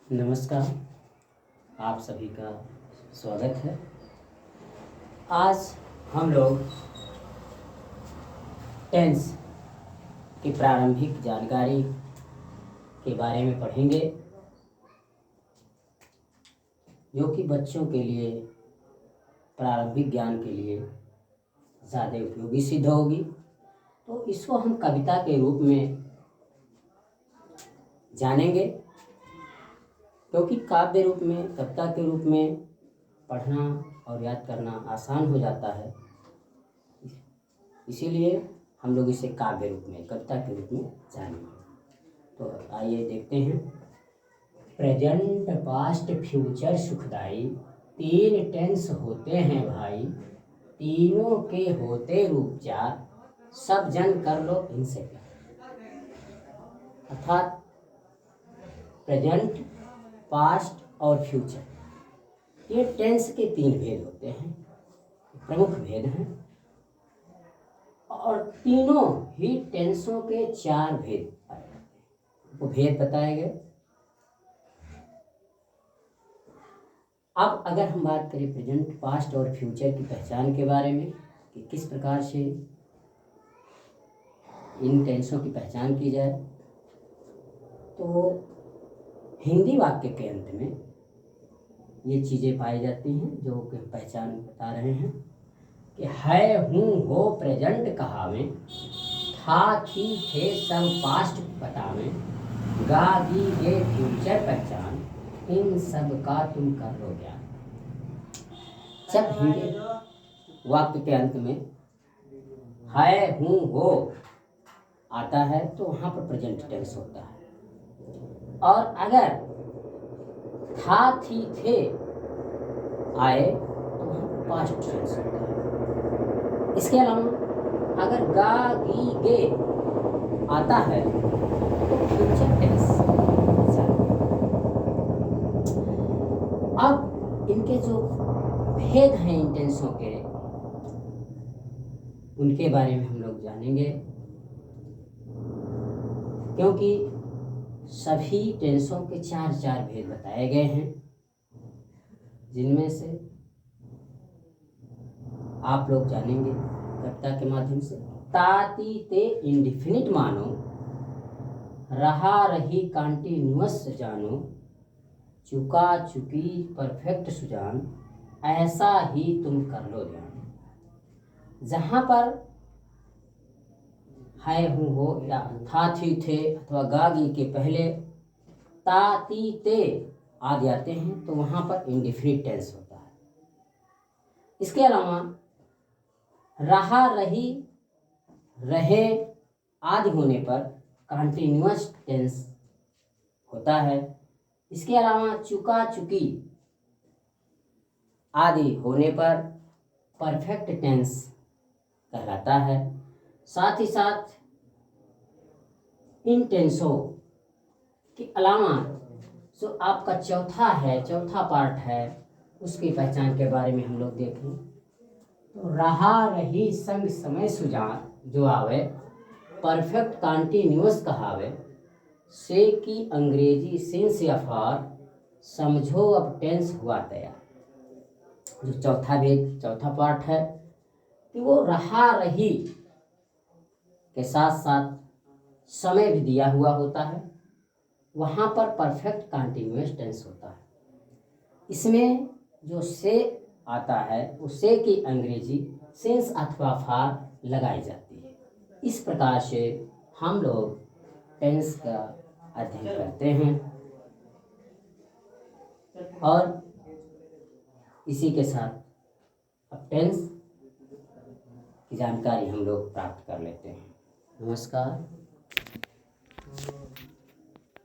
नमस्कार। आप सभी का स्वागत है। आज हम लोग टेंस की प्रारंभिक जानकारी के बारे में पढ़ेंगे, जो कि बच्चों के लिए प्रारंभिक ज्ञान के लिए ज़्यादा उपयोगी सिद्ध होगी। तो इसको हम कविता के रूप में जानेंगे, क्योंकि काव्य रूप में, कविता के रूप में पढ़ना और याद करना आसान हो जाता है। इसीलिए हम लोग इसे काव्य रूप में, कविता के रूप में जानेंगे। तो आइए देखते हैं। प्रेजेंट, पास्ट, फ्यूचर सुखदाई, तीन टेंस होते हैं भाई, तीनों के होते रूप चार, सब जन कर लो इनसे प्यार। अर्थात प्रेजेंट, पास्ट और फ्यूचर, ये टेंस के तीन भेद होते हैं, प्रमुख भेद हैं। और तीनों ही टेंसों के चार भेद पाए जाते हैं, वो भेद बताए गए। अब अगर हम बात करें प्रेजेंट, पास्ट और फ्यूचर की पहचान के बारे में कि किस प्रकार से इन टेंसों की पहचान की जाए, तो हिंदी वाक्य के अंत में ये चीज़ें पाई जाती हैं जो कि पहचान बता रहे हैं कि है, हूँ, हो प्रेजेंट कहावें, था, थी, थे सब पास्ट बतावें, गा, गी, गे फ्यूचर पहचान, इन सब का तुम कर लो ज्ञान। जब हिंदी वाक्य के अंत में है, हूँ, हो आता है तो वहाँ पर प्रेजेंट टेंस होता है, और अगर था, थी, थे आए तो वहाँ पर पास्ट टेंस होता है। इसके अलावा अगर गा, गी, गे आता है तो फ्यूचर टेंस। अब इनके जो भेद हैं इन टेंसों के, उनके बारे में हम लोग जानेंगे, क्योंकि सभी टेंसों के चार चार भेद बताए गए हैं, जिनमें से आप लोग जानेंगे कविता के माध्यम से। ताती ते इंडिफिनिट मानो, रहा रही कॉन्टिन्यूअस जानो, चुका चुकी परफेक्ट सुजान, ऐसा ही तुम कर लो ध्यान। जहाँ पर है, हूँ, हो या था, थी, थे अथवा गा, गी के पहले ता, ती, ते आ जाते हैं तो वहाँ पर इंडिफिनिट टेंस होता है। इसके अलावा रहा, रही, रहे आदि होने पर कॉन्टिन्यूअस टेंस होता है। इसके अलावा चुका चुकी आदि होने पर परफेक्ट टेंस कहलाता है। साथ ही साथ इन टेंसों के अलावा जो आपका चौथा पार्ट है, उसकी पहचान के बारे में हम लोग देखें तो रहा, रही, संग, समय, सुजान जो आवे, परफेक्ट कॉन्टिन्यूअस कहावे, से की अंग्रेजी सिंस या फॉर, समझो अब टेंस हुआ तैयार। जो चौथा पार्ट है कि वो रहा, रही के साथ साथ समय भी दिया हुआ होता है, वहाँ पर परफेक्ट कॉन्टिन्यूअस टेंस होता है। इसमें जो से आता है उससे की अंग्रेजी सिंस अथवा फॉर लगाई जाती है। इस प्रकार से हम लोग टेंस का अध्ययन करते हैं और इसी के साथ अब टेंस की जानकारी हम लोग प्राप्त कर लेते हैं। नमस्कार।